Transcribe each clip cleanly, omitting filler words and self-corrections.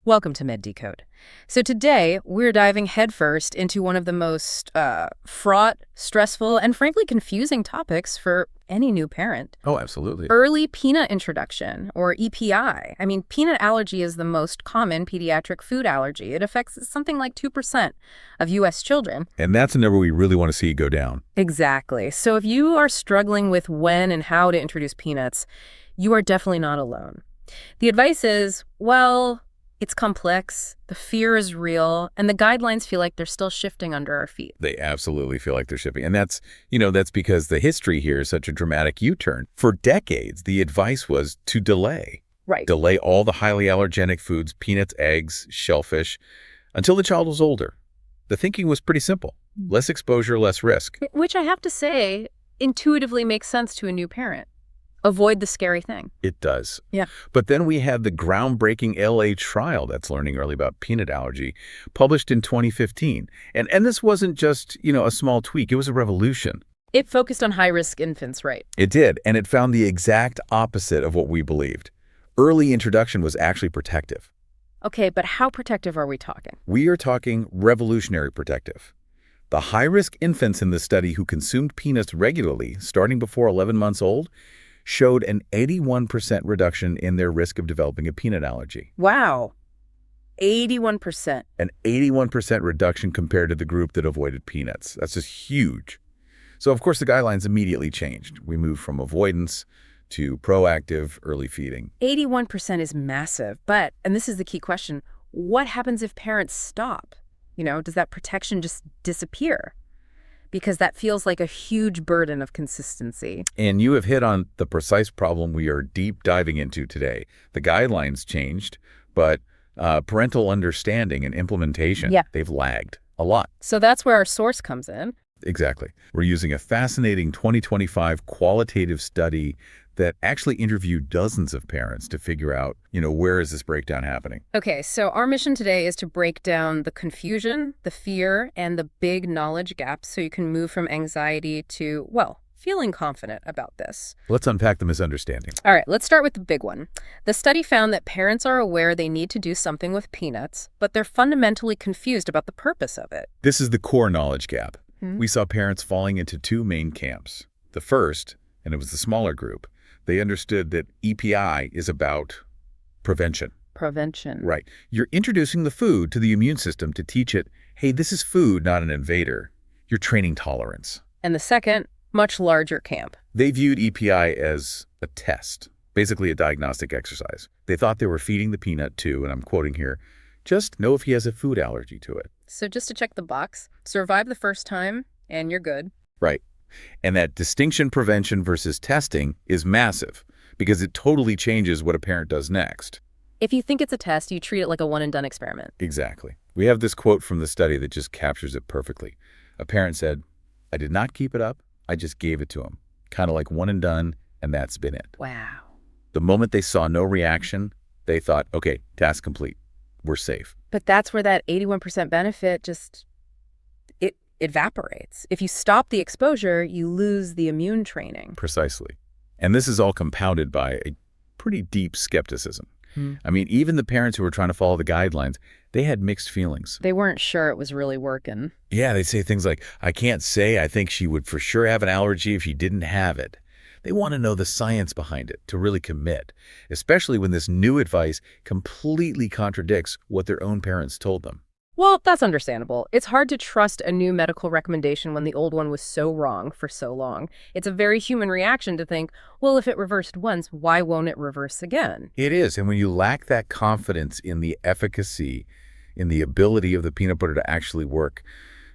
Welcome to MedDecode. So today, we're diving headfirst into one of the most fraught, stressful, and frankly confusing topics for any new parent. Oh, absolutely. Early peanut introduction, or EPI. I mean, peanut allergy is the most common pediatric food allergy. It affects something like 2% of U.S. children. And that's a number we really want to see go down. Exactly. So if you are struggling with when and how to introduce peanuts, you are definitely not alone. The advice is, well, it's complex, the fear is real, and the guidelines feel like they're still shifting under our feet. They absolutely feel like they're shifting. And that's because the history here is such a dramatic U-turn. For decades, the advice was to delay. Right. Delay all the highly allergenic foods, peanuts, eggs, shellfish, until the child was older. The thinking was pretty simple. Less exposure, less risk. Which I have to say, intuitively makes sense to a new parent. Avoid the scary thing. It does. Yeah. But then we had the groundbreaking LA trial that's learning early about peanut allergy, published in 2015. And this wasn't just, a small tweak. It was a revolution. It focused on high-risk infants, right? It did, and it found the exact opposite of what we believed. Early introduction was actually protective. Okay, but how protective are we talking? We are talking revolutionary protective. The high-risk infants in the study who consumed peanuts regularly, starting before 11 months old, showed an 81% reduction in their risk of developing a peanut allergy. Wow. 81%. An 81% reduction compared to the group that avoided peanuts. That's just huge. So, of course, the guidelines immediately changed. We moved from avoidance to proactive early feeding. 81% is massive, but, and this is the key question, what happens if parents stop? Does that protection just disappear? Because that feels like a huge burden of consistency. And you have hit on the precise problem we are deep diving into today. The guidelines changed, but parental understanding and implementation, they've lagged a lot. So that's where our source comes in. Exactly. We're using a fascinating 2025 qualitative study that actually interviewed dozens of parents to figure out, where is this breakdown happening? Okay, so our mission today is to break down the confusion, the fear, and the big knowledge gaps so you can move from anxiety to, well, feeling confident about this. Let's unpack the misunderstanding. All right, let's start with the big one. The study found that parents are aware they need to do something with peanuts, but they're fundamentally confused about the purpose of it. This is the core knowledge gap. We saw parents falling into two main camps. The first, and it was the smaller group, they understood that EPI is about prevention. Prevention. Right. You're introducing the food to the immune system to teach it, hey, this is food, not an invader. You're training tolerance. And the second, much larger camp. They viewed EPI as a test, basically a diagnostic exercise. They thought they were feeding the peanut to, and I'm quoting here, just know if he has a food allergy to it. So just to check the box, survive the first time, and you're good. Right. And that distinction, prevention versus testing, is massive because it totally changes what a parent does next. If you think it's a test, you treat it like a one-and-done experiment. Exactly. We have this quote from the study that just captures it perfectly. A parent said, I did not keep it up, I just gave it to him. Kind of like one and done, and that's been it. Wow. The moment they saw no reaction, they thought, okay, task complete. We're safe. But that's where that 81% benefit just evaporates. If you stop the exposure, you lose the immune training. Precisely. And this is all compounded by a pretty deep skepticism. I mean, even the parents who were trying to follow the guidelines, they had mixed feelings. They weren't sure it was really working. Yeah, they'd say things like, I can't say I think she would for sure have an allergy if she didn't have it. They want to know the science behind it to really commit, especially when this new advice completely contradicts what their own parents told them. Well, that's understandable. It's hard to trust a new medical recommendation when the old one was so wrong for so long. It's a very human reaction to think, well, if it reversed once, why won't it reverse again? It is. And when you lack that confidence in the efficacy, in the ability of the peanut butter to actually work,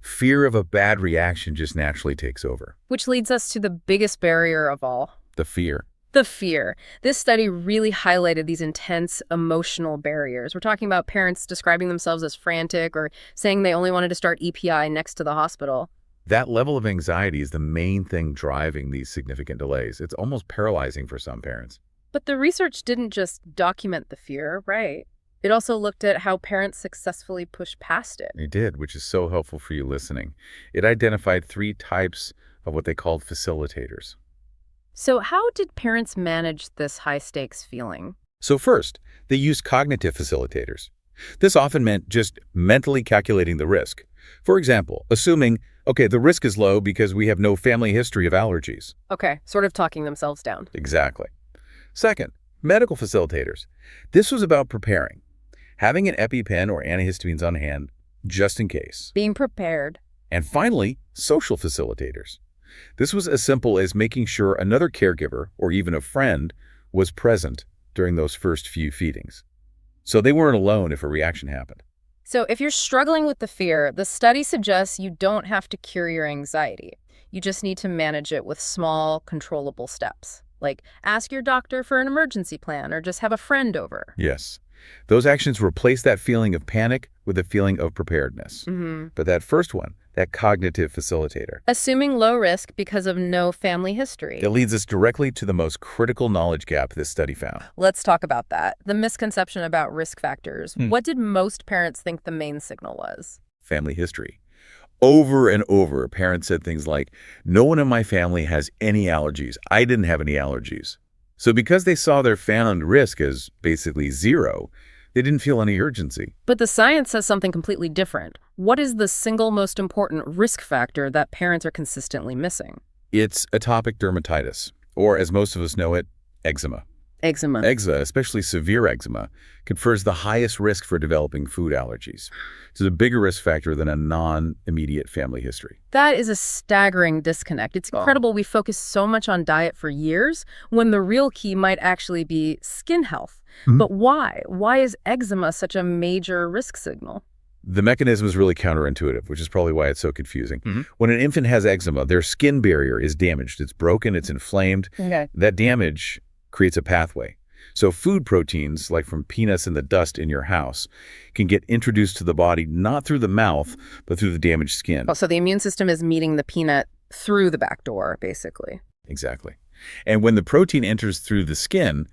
fear of a bad reaction just naturally takes over. Which leads us to the biggest barrier of all. The fear. The fear. This study really highlighted these intense emotional barriers. We're talking about parents describing themselves as frantic or saying they only wanted to start EPI next to the hospital. That level of anxiety is the main thing driving these significant delays. It's almost paralyzing for some parents. But the research didn't just document the fear, right? It also looked at how parents successfully push past it. It did, which is so helpful for you listening. It identified 3 types of what they called facilitators. So how did parents manage this high-stakes feeling? So first, they used cognitive facilitators. This often meant just mentally calculating the risk. For example, assuming, okay, the risk is low because we have no family history of allergies. Okay, sort of talking themselves down. Exactly. Second, medical facilitators. This was about preparing, having an EpiPen or antihistamines on hand just in case. Being prepared. And finally, social facilitators. This was as simple as making sure another caregiver or even a friend was present during those first few feedings. So they weren't alone if a reaction happened. So if you're struggling with the fear, the study suggests you don't have to cure your anxiety. You just need to manage it with small, controllable steps. Like ask your doctor for an emergency plan or just have a friend over. Yes. Those actions replace that feeling of panic with a feeling of preparedness. But that first one, that cognitive facilitator, Assuming low risk because of no family history. it leads us directly to the most critical knowledge gap this study found. Let's talk about that. The misconception about risk factors. What did most parents think the main signal was? Family history. Over and over, parents said things like, no one in my family has any allergies. I didn't have any allergies. So because they saw their found risk as basically zero, they didn't feel any urgency. But the science says something completely different. What is the single most important risk factor that parents are consistently missing? It's atopic dermatitis, or as most of us know it, eczema. Eczema. Eczema, especially severe eczema, confers the highest risk for developing food allergies. It's a bigger risk factor than a non-immediate family history. That is a staggering disconnect. It's incredible we focus so much on diet for years when the real key might actually be skin health. But why? Why is eczema such a major risk signal? The mechanism is really counterintuitive, which is probably why it's so confusing. When an infant has eczema, their skin barrier is damaged. It's broken, it's inflamed. Okay. That damage creates a pathway. So food proteins, like from peanuts in the dust in your house, can get introduced to the body not through the mouth, but through the damaged skin. Oh, so the immune system is meeting the peanut through the back door, basically. Exactly. And when the protein enters through the skin,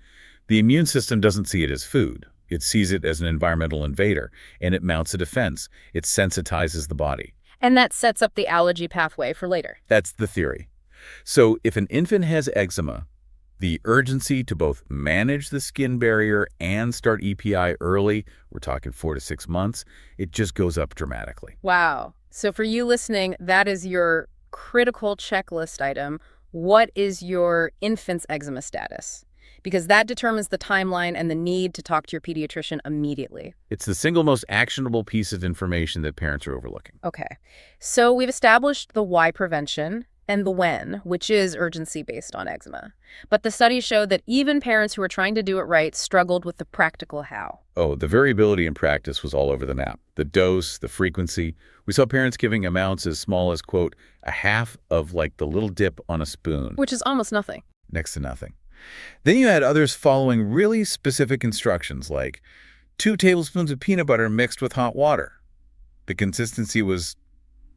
the immune system doesn't see it as food. It sees it as an environmental invader, and it mounts a defense. It sensitizes the body. And that sets up the allergy pathway for later. That's the theory. So if an infant has eczema, the urgency to both manage the skin barrier and start EPI early, we're talking 4 to 6 months, it just goes up dramatically. Wow. So for you listening, that is your critical checklist item. What is your infant's eczema status? Because that determines the timeline and the need to talk to your pediatrician immediately. It's the single most actionable piece of information that parents are overlooking. Okay. So we've established the why prevention and the when, which is urgency based on eczema. But the studies showed that even parents who were trying to do it right struggled with the practical how. Oh, the variability in practice was all over the map. The dose, the frequency. We saw parents giving amounts as small as, quote, a half of like the little dip on a spoon. Which is almost nothing. Next to nothing. Then you had others following really specific instructions like 2 tablespoons of peanut butter mixed with hot water. The consistency was,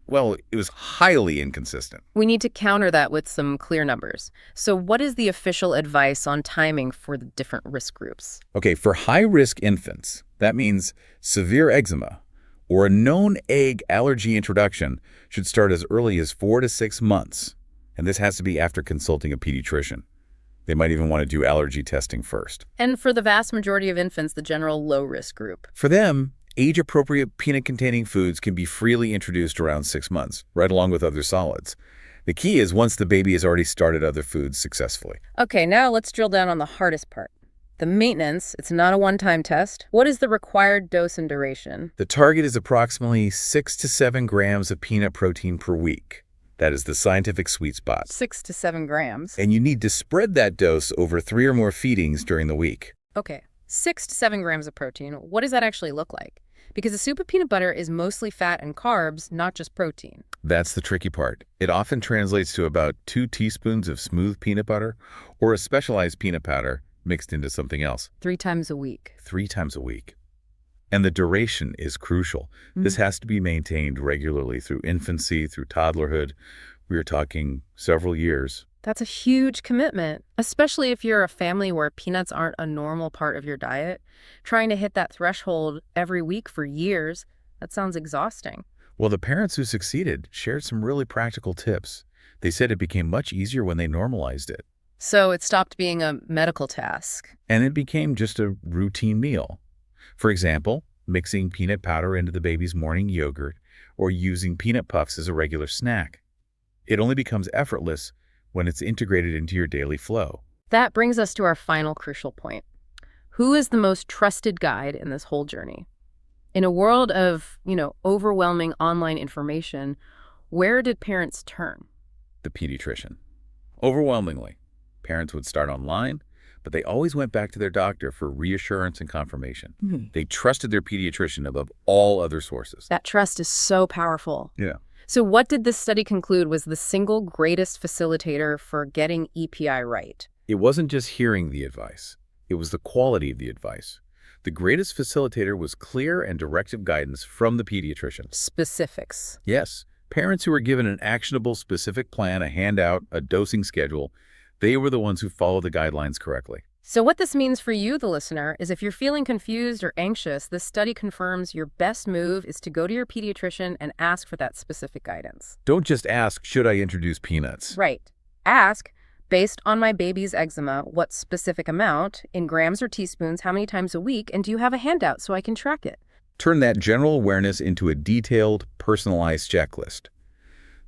well, it was highly inconsistent. We need to counter that with some clear numbers. So what is the official advice on timing for the different risk groups? Okay, for high-risk infants, that means severe eczema or a known egg allergy introduction should start as early as 4 to 6 months. And this has to be after consulting a pediatrician. They might even want to do allergy testing first. And for the vast majority of infants, the general low-risk group. For them, age-appropriate peanut-containing foods can be freely introduced around 6 months, right along with other solids. The key is once the baby has already started other foods successfully. Okay, now let's drill down on the hardest part. The maintenance, it's not a one-time test. What is the required dose and duration? The target is approximately 6 to 7 grams of peanut protein per week. That is the scientific sweet spot. 6 to 7 grams. And you need to spread that dose over 3 or more feedings during the week. Okay, 6 to 7 grams of protein. What does that actually look like? Because a soup of peanut butter is mostly fat and carbs, not just protein. That's the tricky part. It often translates to about 2 teaspoons of smooth peanut butter or a specialized peanut powder mixed into something else. 3 times a week. 3 times a week. And the duration is crucial. This has to be maintained regularly through infancy, through toddlerhood. We are talking several years. That's a huge commitment, especially if you're a family where peanuts aren't a normal part of your diet. Trying to hit that threshold every week for years, that sounds exhausting. Well, the parents who succeeded shared some really practical tips. They said it became much easier when they normalized it. So it stopped being a medical task. And it became just a routine meal. For example, mixing peanut powder into the baby's morning yogurt, or using peanut puffs as a regular snack. It only becomes effortless when it's integrated into your daily flow. That brings us to our final crucial point. Who is the most trusted guide in this whole journey? In a world of, overwhelming online information, where did parents turn? The pediatrician. Overwhelmingly, parents would start online, but they always went back to their doctor for reassurance and confirmation. They trusted their pediatrician above all other sources. That trust is so powerful. Yeah. So what did this study conclude was the single greatest facilitator for getting EPI right? It wasn't just hearing the advice. It was the quality of the advice. The greatest facilitator was clear and directive guidance from the pediatrician. Specifics. Yes, parents who were given an actionable, specific plan, a handout, a dosing schedule, they were the ones who followed the guidelines correctly. So what this means for you, the listener, is if you're feeling confused or anxious, this study confirms your best move is to go to your pediatrician and ask for that specific guidance. Don't just ask, should I introduce peanuts? Right. Ask, based on my baby's eczema, what specific amount, in grams or teaspoons, how many times a week, and do you have a handout so I can track it? Turn that general awareness into a detailed, personalized checklist.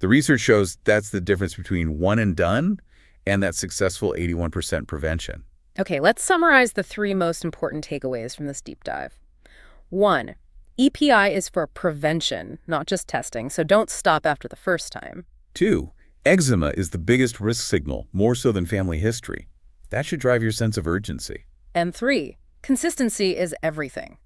The research shows that's the difference between one and done and that successful 81% prevention. Okay, let's summarize the 3 most important takeaways from this deep dive. 1, EPI is for prevention, not just testing, so don't stop after the first time. 2, eczema is the biggest risk signal, more so than family history. That should drive your sense of urgency. And 3, consistency is everything.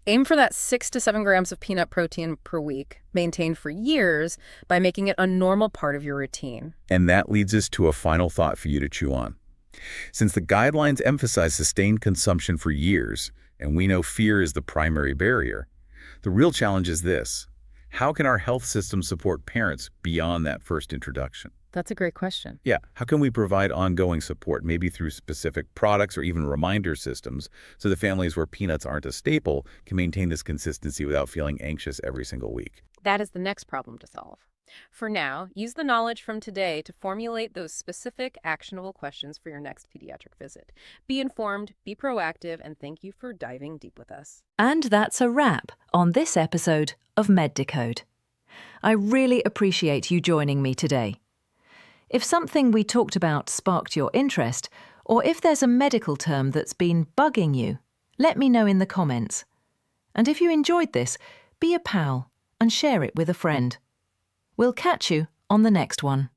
Aim for that 6 to 7 grams of peanut protein per week, maintained for years by making it a normal part of your routine. And that leads us to a final thought for you to chew on. Since the guidelines emphasize sustained consumption for years, and we know fear is the primary barrier, the real challenge is this: how can our health system support parents beyond that first introduction? That's a great question. Yeah, how can we provide ongoing support, maybe through specific products or even reminder systems, so the families where peanuts aren't a staple can maintain this consistency without feeling anxious every single week? That is the next problem to solve. For now, use the knowledge from today to formulate those specific, actionable questions for your next pediatric visit. Be informed, be proactive, and thank you for diving deep with us. And that's a wrap on this episode of MedDecode. I really appreciate you joining me today. If something we talked about sparked your interest, or if there's a medical term that's been bugging you, let me know in the comments. And if you enjoyed this, be a pal and share it with a friend. We'll catch you on the next one.